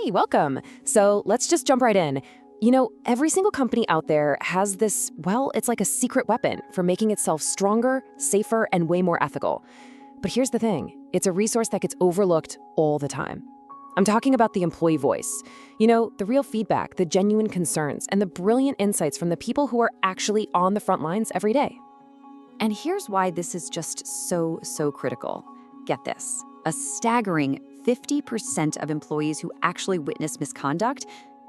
Hey, welcome. So let's just jump right in. Every single company out there has this, well, it's like a secret weapon for making itself stronger, safer, and way more ethical. But here's the thing, it's a resource that gets overlooked all the time. I'm talking about the employee voice. The real feedback, the genuine concerns, and the brilliant insights from the people who are actually on the front lines every day. And here's why this is just so critical. Get this, a staggering 50% of employees who actually witness misconduct,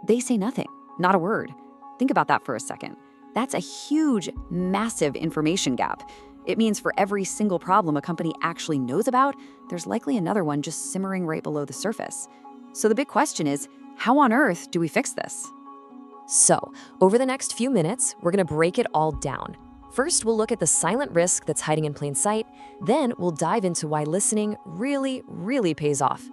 they say nothing, not a word. Think about that for a second. That's a huge, massive information gap. It means for every single problem a company actually knows about, there's likely another one just simmering right below the surface. So the big question is, how on earth do we fix this? So, over the next few minutes, we're gonna break it all down. First, we'll look at the silent risk that's hiding in plain sight. Then we'll dive into why listening really pays off.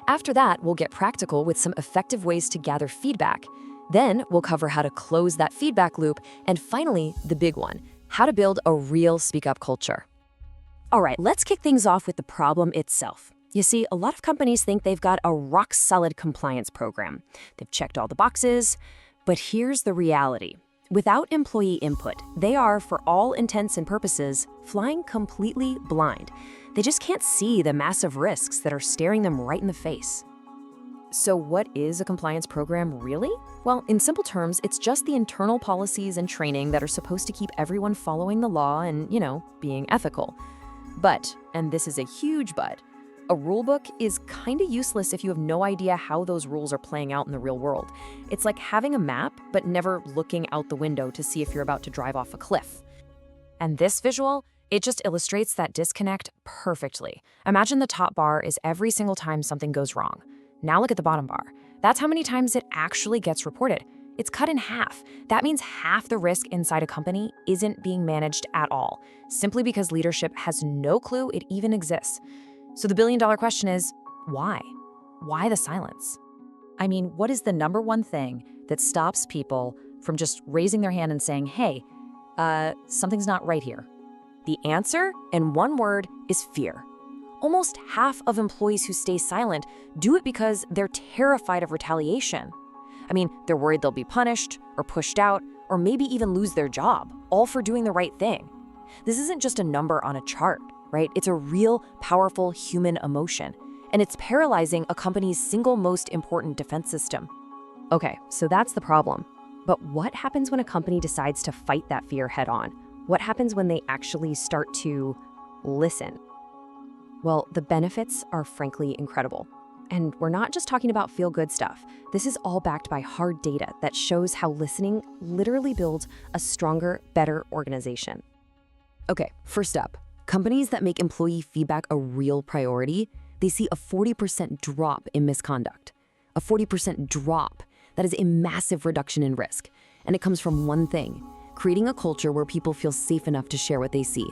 After that, we'll get practical with some effective ways to gather feedback. Then we'll cover how to close that feedback loop. And finally, the big one, how to build a real speak-up culture. All right, let's kick things off with the problem itself. You see, a lot of companies think they've got a rock-solid compliance program. They've checked all the boxes, but here's the reality. Without employee input, they are, for all intents and purposes, flying completely blind. They just can't see the massive risks that are staring them right in the face. So what is a compliance program really? Well, in simple terms, it's just the internal policies and training that are supposed to keep everyone following the law and, being ethical. But, and this is a huge but, a rulebook is kind of useless if you have no idea how those rules are playing out in the real world. It's like having a map, but never looking out the window to see if you're about to drive off a cliff. And this visual, it just illustrates that disconnect perfectly. Imagine the top bar is every single time something goes wrong. Now look at the bottom bar. That's how many times it actually gets reported. It's cut in half. That means half the risk inside a company isn't being managed at all, simply because leadership has no clue it even exists. So the billion-dollar question is, why? Why the silence? I mean, what is the number one thing that stops people from just raising their hand and saying, hey, something's not right here? The answer, in one word, is fear. Almost half of employees who stay silent do it because they're terrified of retaliation. I mean, they're worried they'll be punished or pushed out or maybe even lose their job, all for doing the right thing. This isn't just a number on a chart, right? It's a real, powerful human emotion, and it's paralyzing a company's single most important defense system. Okay, so that's the problem. But what happens when a company decides to fight that fear head on? What happens when they actually start to listen? Well, the benefits are frankly incredible. And we're not just talking about feel-good stuff. This is all backed by hard data that shows how listening literally builds a stronger, better organization. Okay, first up, companies that make employee feedback a real priority, they see a 40% drop in misconduct. A 40% drop. That is a massive reduction in risk. And it comes from one thing, creating a culture where people feel safe enough to share what they see.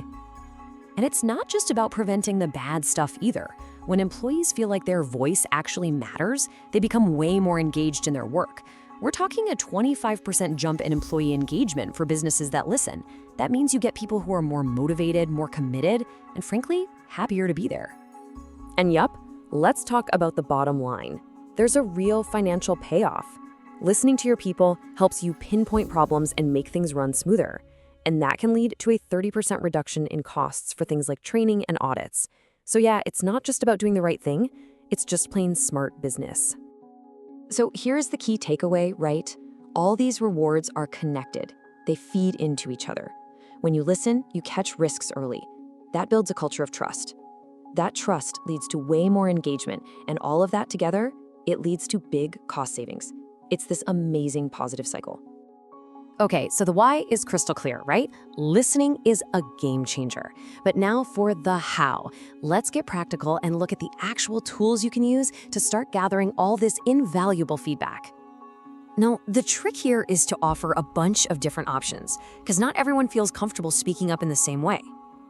And it's not just about preventing the bad stuff either. When employees feel like their voice actually matters, they become way more engaged in their work. We're talking a 25% jump in employee engagement for businesses that listen. That means you get people who are more motivated, more committed, and frankly, happier to be there. And yup, let's talk about the bottom line. There's a real financial payoff. Listening to your people helps you pinpoint problems and make things run smoother. And that can lead to a 30% reduction in costs for things like training and audits. So yeah, it's not just about doing the right thing, it's just plain smart business. So here's the key takeaway, right? All these rewards are connected. They feed into each other. When you listen, you catch risks early. That builds a culture of trust. That trust leads to way more engagement, and all of that together, it leads to big cost savings. It's this amazing positive cycle. Okay, so the why is crystal clear, right? Listening is a game changer. But now for the how. Let's get practical and look at the actual tools you can use to start gathering all this invaluable feedback. Now, the trick here is to offer a bunch of different options, because not everyone feels comfortable speaking up in the same way.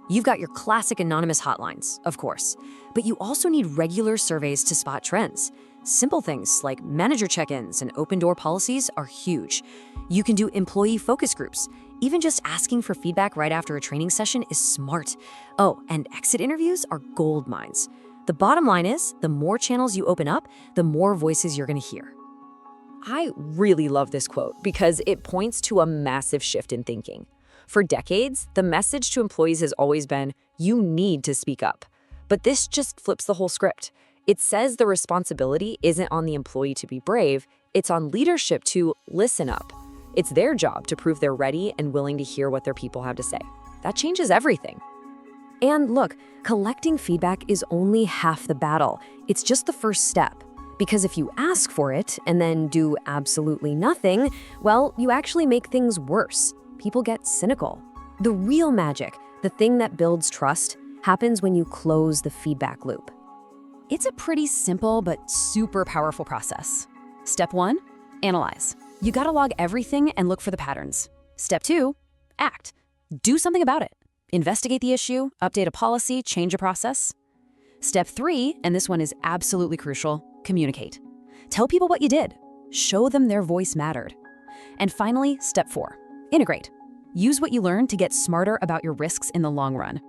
You've got your classic anonymous hotlines, of course, but you also need regular surveys to spot trends. Simple things like manager check-ins and open-door policies are huge. You can do employee focus groups. Even just asking for feedback right after a training session is smart. Oh, and exit interviews are gold mines. The bottom line is, the more channels you open up, the more voices you're going to hear. I really love this quote because it points to a massive shift in thinking. For decades, the message to employees has always been, you need to speak up. But this just flips the whole script. It says the responsibility isn't on the employee to be brave, it's on leadership to listen up. It's their job to prove they're ready and willing to hear what their people have to say. That changes everything. And look, collecting feedback is only half the battle. It's just the first step. Because if you ask for it and then do absolutely nothing, well, you actually make things worse. People get cynical. The real magic, the thing that builds trust, happens when you close the feedback loop. It's a pretty simple but super powerful process. Step 1, analyze. You gotta log everything and look for the patterns. Step 2, act. Do something about it. Investigate the issue, update a policy, change a process. Step 3, and this one is absolutely crucial, communicate. Tell people what you did. Show them their voice mattered. And finally, step 4, integrate. Use what you learned to get smarter about your risks in the long run.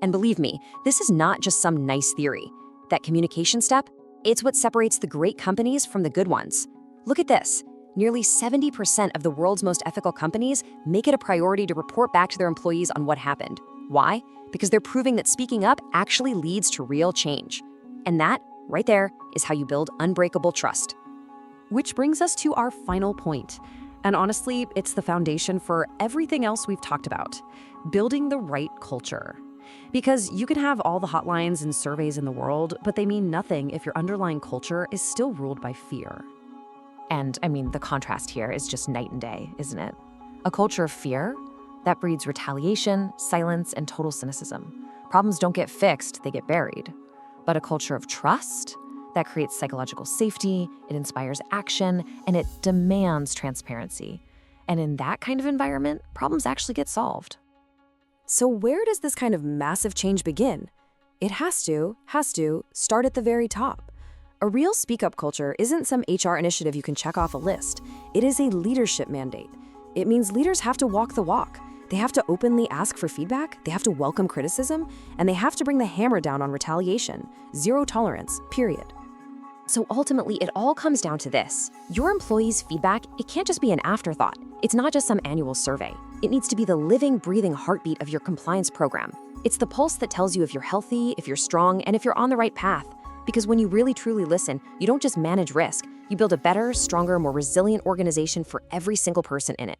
And believe me, this is not just some nice theory. That communication step, it's what separates the great companies from the good ones. Look at this. Nearly 70% of the world's most ethical companies make it a priority to report back to their employees on what happened. Why? Because they're proving that speaking up actually leads to real change. And that, right there, is how you build unbreakable trust. Which brings us to our final point. And honestly, it's the foundation for everything else we've talked about, building the right culture. Because you can have all the hotlines and surveys in the world, but they mean nothing if your underlying culture is still ruled by fear. And I mean, the contrast here is just night and day, isn't it? A culture of fear that breeds retaliation, silence, and total cynicism. Problems don't get fixed, they get buried. But a culture of trust that creates psychological safety, it inspires action, and it demands transparency. And in that kind of environment, problems actually get solved. So where does this kind of massive change begin? It has to start at the very top. A real speak-up culture isn't some HR initiative you can check off a list. It is a leadership mandate. It means leaders have to walk the walk. They have to openly ask for feedback, they have to welcome criticism, and they have to bring the hammer down on retaliation. Zero tolerance, period. So ultimately, it all comes down to this. Your employees' feedback, it can't just be an afterthought. It's not just some annual survey. It needs to be the living, breathing heartbeat of your compliance program. It's the pulse that tells you if you're healthy, if you're strong, and if you're on the right path. Because when you really truly listen, you don't just manage risk, you build a better, stronger, more resilient organization for every single person in it.